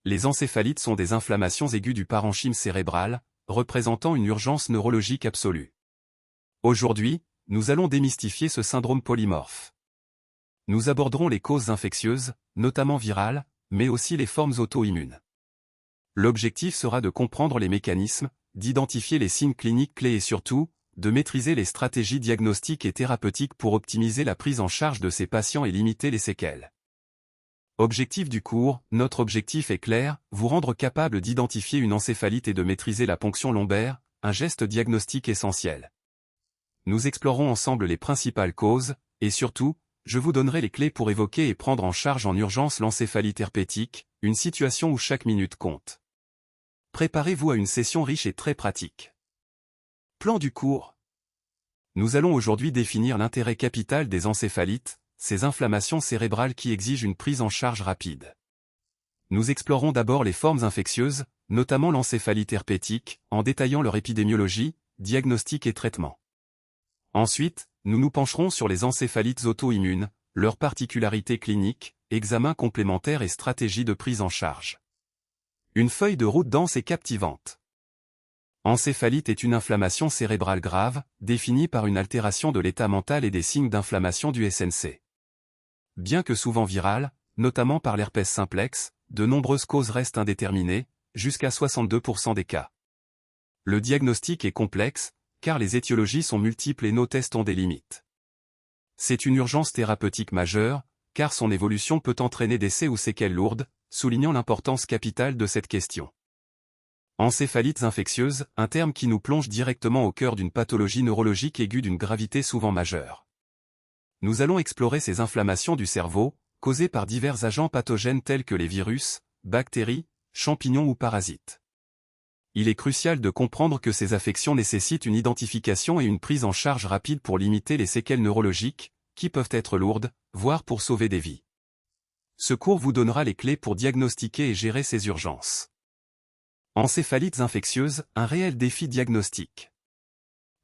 Les encéphalites sont des inflammations aiguës du parenchyme cérébral, représentant une urgence neurologique absolue. Aujourd'hui, nous allons démystifier ce syndrome polymorphe. Nous aborderons les causes infectieuses, notamment virales, mais aussi les formes auto-immunes. L'objectif sera de comprendre les mécanismes, d'identifier les signes cliniques clés et surtout, de maîtriser les stratégies diagnostiques et thérapeutiques pour optimiser la prise en charge de ces patients et limiter les séquelles. Objectif du cours, notre objectif est clair, vous rendre capable d'identifier une encéphalite et de maîtriser la ponction lombaire, un geste diagnostique essentiel. Nous explorons ensemble les principales causes, et surtout, je vous donnerai les clés pour évoquer et prendre en charge en urgence l'encéphalite herpétique, une situation où chaque minute compte. Préparez-vous à une session riche et très pratique. Plan du cours. Nous allons aujourd'hui définir l'intérêt capital des encéphalites, ces inflammations cérébrales qui exigent une prise en charge rapide. Nous explorons d'abord les formes infectieuses, notamment l'encéphalite herpétique, en détaillant leur épidémiologie, diagnostic et traitement. Ensuite, nous nous pencherons sur les encéphalites auto-immunes, leurs particularités cliniques, examens complémentaires et stratégies de prise en charge. Une feuille de route dense et captivante. Encéphalite est une inflammation cérébrale grave, définie par une altération de l'état mental et des signes d'inflammation du SNC. Bien que souvent virale, notamment par l'herpès simplex, de nombreuses causes restent indéterminées, jusqu'à 62% des cas. Le diagnostic est complexe, car les étiologies sont multiples et nos tests ont des limites. C'est une urgence thérapeutique majeure, car son évolution peut entraîner décès ou séquelles lourdes, soulignant l'importance capitale de cette question. Encéphalites infectieuses, un terme qui nous plonge directement au cœur d'une pathologie neurologique aiguë d'une gravité souvent majeure. Nous allons explorer ces inflammations du cerveau, causées par divers agents pathogènes tels que les virus, bactéries, champignons ou parasites. Il est crucial de comprendre que ces affections nécessitent une identification et une prise en charge rapide pour limiter les séquelles neurologiques, qui peuvent être lourdes, voire pour sauver des vies. Ce cours vous donnera les clés pour diagnostiquer et gérer ces urgences. Encéphalites infectieuses, un réel défi diagnostique.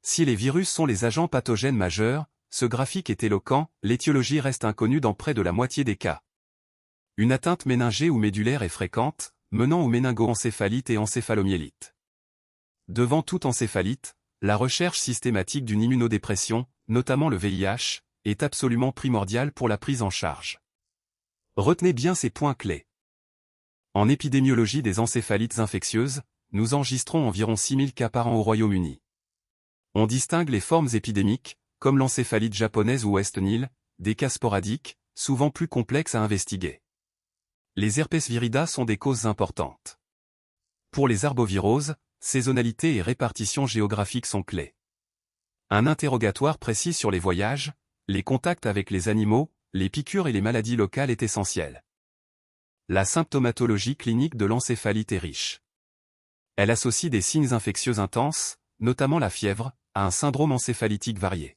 Si les virus sont les agents pathogènes majeurs, ce graphique est éloquent, l'étiologie reste inconnue dans près de la moitié des cas. Une atteinte méningée ou médulaire est fréquente, menant aux méningoencéphalite et encéphalomyélite. Devant toute encéphalite, la recherche systématique d'une immunodépression, notamment le VIH, est absolument primordiale pour la prise en charge. Retenez bien ces points clés. En épidémiologie des encéphalites infectieuses, nous enregistrons environ 6000 cas par an au Royaume-Uni. On distingue les formes épidémiques, comme l'encéphalite japonaise ou West Nile, des cas sporadiques, souvent plus complexes à investiguer. Les herpès viridae sont des causes importantes. Pour les arboviroses, saisonnalité et répartition géographique sont clés. Un interrogatoire précis sur les voyages, les contacts avec les animaux, les piqûres et les maladies locales est essentiel. La symptomatologie clinique de l'encéphalite est riche. Elle associe des signes infectieux intenses, notamment la fièvre, à un syndrome encéphalitique varié.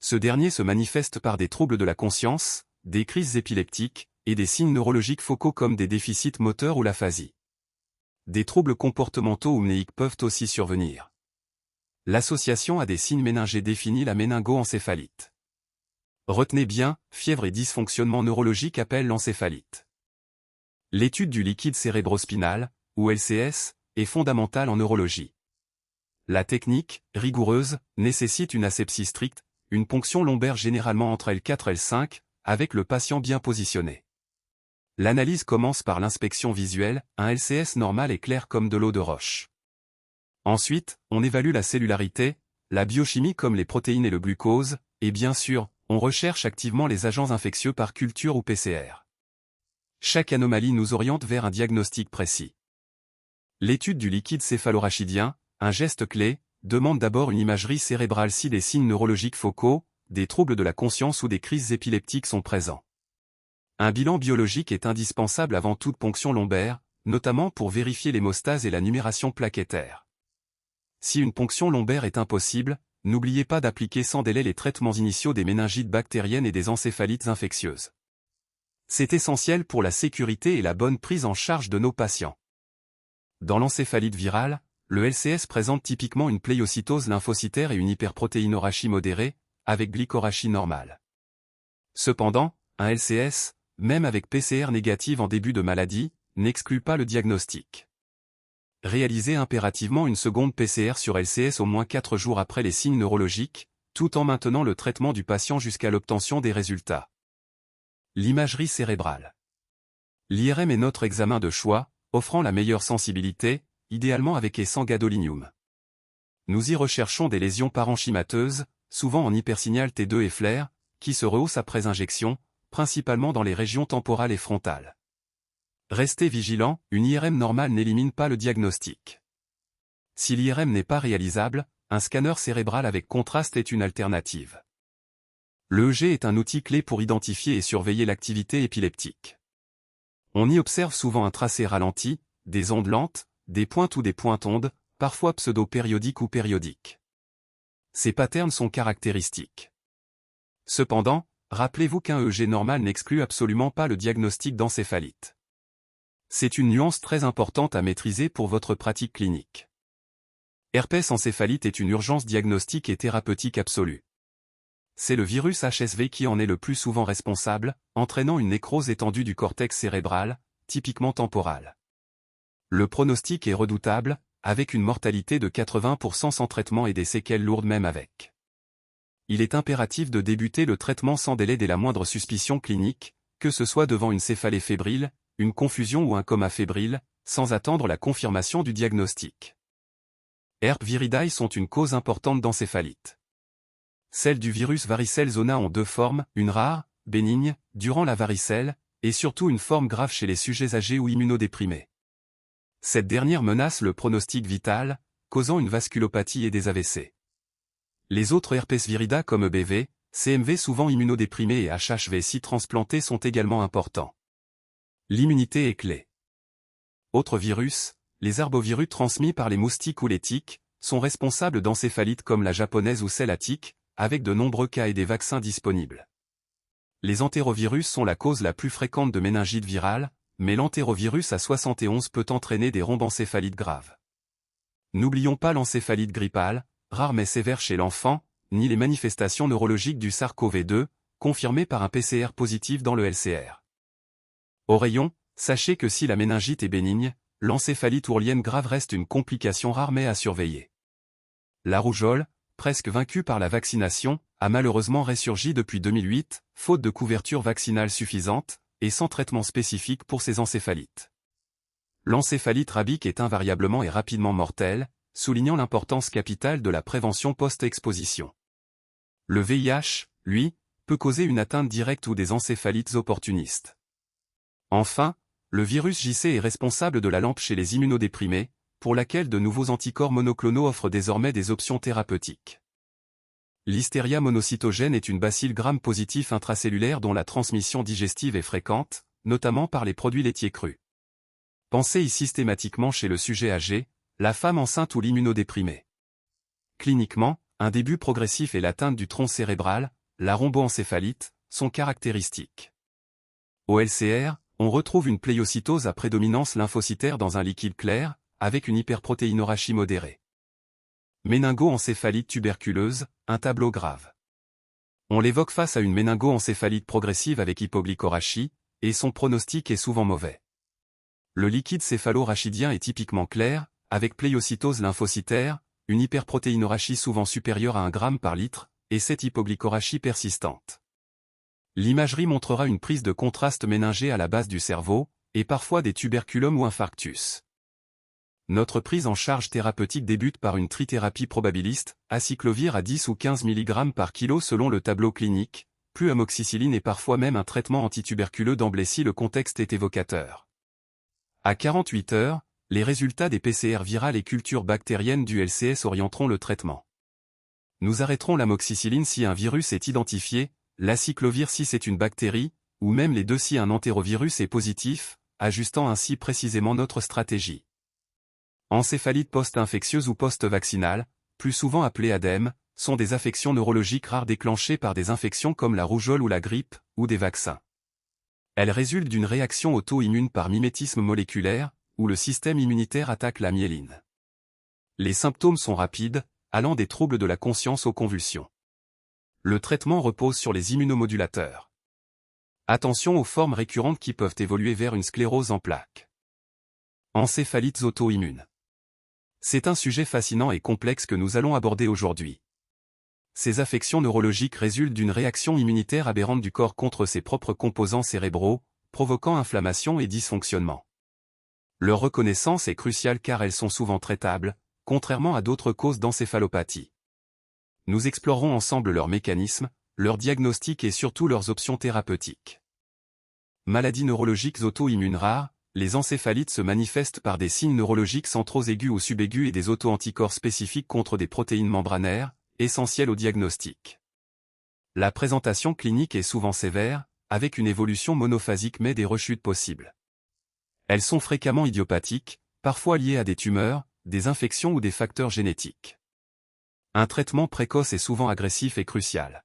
Ce dernier se manifeste par des troubles de la conscience, des crises épileptiques, et des signes neurologiques focaux comme des déficits moteurs ou l'aphasie. Des troubles comportementaux ou mnéiques peuvent aussi survenir. L'association à des signes méningés définit la méningoencéphalite. Retenez bien, fièvre et dysfonctionnement neurologique appellent l'encéphalite. L'étude du liquide cérébrospinal, ou LCS, est fondamentale en neurologie. La technique, rigoureuse, nécessite une asepsie stricte, une ponction lombaire généralement entre L4 et L5, avec le patient bien positionné. L'analyse commence par l'inspection visuelle, un LCS normal est clair comme de l'eau de roche. Ensuite, on évalue la cellularité, la biochimie comme les protéines et le glucose, et bien sûr, on recherche activement les agents infectieux par culture ou PCR. Chaque anomalie nous oriente vers un diagnostic précis. L'étude du liquide céphalorachidien, un geste clé, demande d'abord une imagerie cérébrale si des signes neurologiques focaux, des troubles de la conscience ou des crises épileptiques sont présents. Un bilan biologique est indispensable avant toute ponction lombaire, notamment pour vérifier l'hémostase et la numération plaquettaire. Si une ponction lombaire est impossible, n'oubliez pas d'appliquer sans délai les traitements initiaux des méningites bactériennes et des encéphalites infectieuses. C'est essentiel pour la sécurité et la bonne prise en charge de nos patients. Dans l'encéphalite virale, le LCS présente typiquement une pléiocytose lymphocytaire et une hyperprotéinorachie modérée, avec glycorachie normale. Cependant, un LCS, même avec PCR négative en début de maladie, n'exclut pas le diagnostic. Réalisez impérativement une seconde PCR sur LCS au moins 4 jours après les signes neurologiques, tout en maintenant le traitement du patient jusqu'à l'obtention des résultats. L'imagerie cérébrale. L'IRM est notre examen de choix, offrant la meilleure sensibilité, idéalement avec et sans gadolinium. Nous y recherchons des lésions parenchymateuses, souvent en hypersignal T2 et flair, qui se rehaussent après injection, principalement dans les régions temporales et frontales. Restez vigilants, une IRM normale n'élimine pas le diagnostic. Si l'IRM n'est pas réalisable, un scanner cérébral avec contraste est une alternative. L'EEG est un outil clé pour identifier et surveiller l'activité épileptique. On y observe souvent un tracé ralenti, des ondes lentes, des pointes ou des pointes-ondes, parfois pseudo-périodiques ou périodiques. Ces patterns sont caractéristiques. Cependant, rappelez-vous qu'un EEG normal n'exclut absolument pas le diagnostic d'encéphalite. C'est une nuance très importante à maîtriser pour votre pratique clinique. Herpès encéphalite est une urgence diagnostique et thérapeutique absolue. C'est le virus HSV qui en est le plus souvent responsable, entraînant une nécrose étendue du cortex cérébral, typiquement temporal. Le pronostic est redoutable, avec une mortalité de 80% sans traitement et des séquelles lourdes même avec. Il est impératif de débuter le traitement sans délai dès la moindre suspicion clinique, que ce soit devant une céphalée fébrile, une confusion ou un coma fébrile, sans attendre la confirmation du diagnostic. Herpes viridae sont une cause importante d'encéphalite. Celles du virus varicelle zona ont deux formes, une rare, bénigne, durant la varicelle, et surtout une forme grave chez les sujets âgés ou immunodéprimés. Cette dernière menace le pronostic vital, causant une vasculopathie et des AVC. Les autres herpes virida comme EBV, CMV souvent immunodéprimés et HHV si transplantés sont également importants. L'immunité est clé. Autres virus, les arbovirus transmis par les moustiques ou les tiques, sont responsables d'encéphalite comme la japonaise ou celle à tiques, avec de nombreux cas et des vaccins disponibles. Les entérovirus sont la cause la plus fréquente de méningite virale, mais l'entérovirus A71 peut entraîner des rhombencéphalites graves. N'oublions pas l'encéphalite grippale, rare mais sévère chez l'enfant, ni les manifestations neurologiques du SARS-CoV-2, confirmées par un PCR positif dans le LCR. Au rayon, sachez que si la méningite est bénigne, l'encéphalite ourlienne grave reste une complication rare mais à surveiller. La rougeole, presque vaincue par la vaccination, a malheureusement ressurgi depuis 2008, faute de couverture vaccinale suffisante, et sans traitement spécifique pour ces encéphalites. L'encéphalite rabique est invariablement et rapidement mortelle, soulignant l'importance capitale de la prévention post-exposition. Le VIH, lui, peut causer une atteinte directe ou des encéphalites opportunistes. Enfin, le virus JC est responsable de la lampe chez les immunodéprimés, pour laquelle de nouveaux anticorps monoclonaux offrent désormais des options thérapeutiques. Listeria monocytogène est une bacille gram-positif intracellulaire dont la transmission digestive est fréquente, notamment par les produits laitiers crus. Pensez-y systématiquement chez le sujet âgé, la femme enceinte ou l'immunodéprimé. Cliniquement, un début progressif et l'atteinte du tronc cérébral, la rhomboencéphalite, sont caractéristiques. Au LCR, on retrouve une pléiocytose à prédominance lymphocytaire dans un liquide clair, avec une hyperprotéinorachie modérée. Méningo-encéphalite tuberculeuse, un tableau grave. On l'évoque face à une méningo-encéphalite progressive avec hypoglycorachie, et son pronostic est souvent mauvais. Le liquide céphalo-rachidien est typiquement clair, avec pléiocytose lymphocytaire, une hyperprotéinorachie souvent supérieure à 1 g par litre, et cette hypoglycorachie persistante. L'imagerie montrera une prise de contraste méningé à la base du cerveau, et parfois des tuberculomes ou infarctus. Notre prise en charge thérapeutique débute par une trithérapie probabiliste, acyclovir à 10 ou 15 mg par kilo selon le tableau clinique, plus amoxicilline et parfois même un traitement antituberculeux d'emblée si le contexte est évocateur. À 48 heures, les résultats des PCR virales et cultures bactériennes du LCS orienteront le traitement. Nous arrêterons l'amoxicilline si un virus est identifié, l'acyclovir si c'est une bactérie, ou même les deux si un entérovirus est positif, ajustant ainsi précisément notre stratégie. Encéphalite post-infectieuse ou post-vaccinale, plus souvent appelée ADEM, sont des affections neurologiques rares déclenchées par des infections comme la rougeole ou la grippe, ou des vaccins. Elles résultent d'une réaction auto-immune par mimétisme moléculaire, où le système immunitaire attaque la myéline. Les symptômes sont rapides, allant des troubles de la conscience aux convulsions. Le traitement repose sur les immunomodulateurs. Attention aux formes récurrentes qui peuvent évoluer vers une sclérose en plaques. Encéphalites auto-immunes. C'est un sujet fascinant et complexe que nous allons aborder aujourd'hui. Ces affections neurologiques résultent d'une réaction immunitaire aberrante du corps contre ses propres composants cérébraux, provoquant inflammation et dysfonctionnement. Leur reconnaissance est cruciale car elles sont souvent traitables, contrairement à d'autres causes d'encéphalopathie. Nous explorerons ensemble leurs mécanismes, leurs diagnostics et surtout leurs options thérapeutiques. Maladies neurologiques auto-immunes rares. Les encéphalites se manifestent par des signes neurologiques centraux aigus ou subaigus et des auto-anticorps spécifiques contre des protéines membranaires, essentielles au diagnostic. La présentation clinique est souvent sévère, avec une évolution monophasique mais des rechutes possibles. Elles sont fréquemment idiopathiques, parfois liées à des tumeurs, des infections ou des facteurs génétiques. Un traitement précoce est souvent agressif et crucial.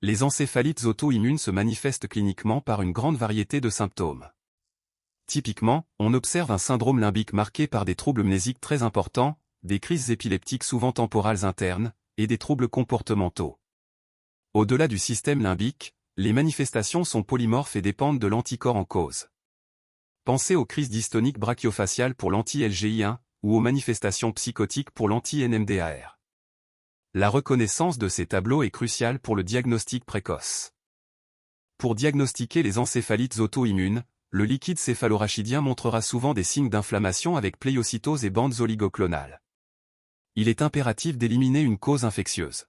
Les encéphalites auto-immunes se manifestent cliniquement par une grande variété de symptômes. Typiquement, on observe un syndrome limbique marqué par des troubles mnésiques très importants, des crises épileptiques souvent temporales internes, et des troubles comportementaux. Au-delà du système limbique, les manifestations sont polymorphes et dépendent de l'anticorps en cause. Pensez aux crises dystoniques brachiofaciales pour l'anti-LGI1, ou aux manifestations psychotiques pour l'anti-NMDAR. La reconnaissance de ces tableaux est cruciale pour le diagnostic précoce. Pour diagnostiquer les encéphalites auto-immunes, le liquide céphalorachidien montrera souvent des signes d'inflammation avec pléiocytose et bandes oligoclonales. Il est impératif d'éliminer une cause infectieuse.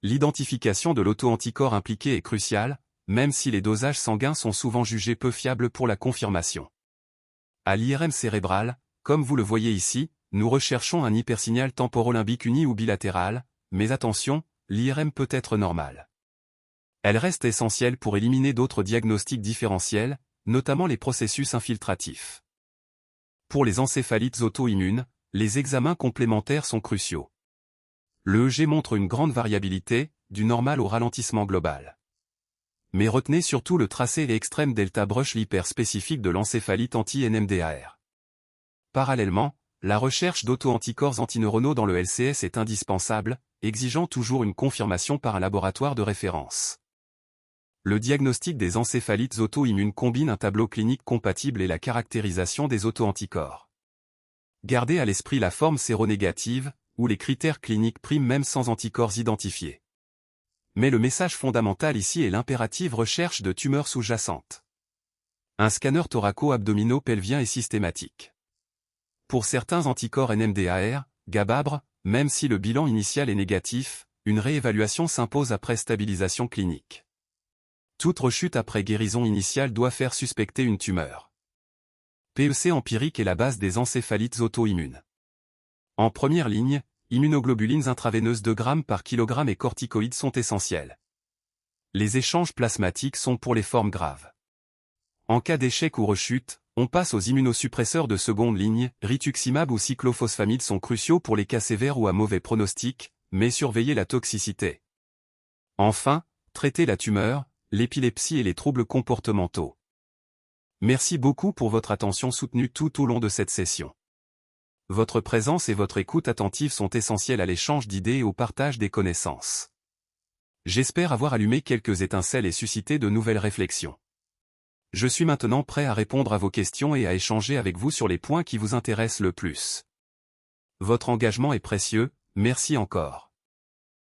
L'identification de l'auto-anticorps impliqué est cruciale, même si les dosages sanguins sont souvent jugés peu fiables pour la confirmation. À l'IRM cérébral, comme vous le voyez ici, nous recherchons un hypersignal temporolimbique uni ou bilatéral, mais attention, l'IRM peut être normale. Elle reste essentielle pour éliminer d'autres diagnostics différentiels, notamment les processus infiltratifs. Pour les encéphalites auto-immunes, les examens complémentaires sont cruciaux. Le EEG montre une grande variabilité, du normal au ralentissement global. Mais retenez surtout le tracé et extrême delta brush l'hyperspécifique de l'encéphalite anti-NMDAR. Parallèlement, la recherche d'auto-anticorps antineuronaux dans le LCS est indispensable, exigeant toujours une confirmation par un laboratoire de référence. Le diagnostic des encéphalites auto-immunes combine un tableau clinique compatible et la caractérisation des auto-anticorps. Gardez à l'esprit la forme séronégative, où les critères cliniques priment même sans anticorps identifiés. Mais le message fondamental ici est l'impérative recherche de tumeurs sous-jacentes. Un scanner thoraco-abdominaux-pelvien est systématique. Pour certains anticorps NMDAR, GABABR, même si le bilan initial est négatif, une réévaluation s'impose après stabilisation clinique. Toute rechute après guérison initiale doit faire suspecter une tumeur. PEC empirique est la base des encéphalites auto-immunes. En première ligne, immunoglobulines intraveineuses 2 g par kg et corticoïdes sont essentiels. Les échanges plasmatiques sont pour les formes graves. En cas d'échec ou rechute, on passe aux immunosuppresseurs de seconde ligne, rituximab ou cyclophosphamide sont cruciaux pour les cas sévères ou à mauvais pronostic, mais surveillez la toxicité. Enfin, traitez la tumeur, l'épilepsie et les troubles comportementaux. Merci beaucoup pour votre attention soutenue tout au long de cette session. Votre présence et votre écoute attentive sont essentielles à l'échange d'idées et au partage des connaissances. J'espère avoir allumé quelques étincelles et suscité de nouvelles réflexions. Je suis maintenant prêt à répondre à vos questions et à échanger avec vous sur les points qui vous intéressent le plus. Votre engagement est précieux, merci encore.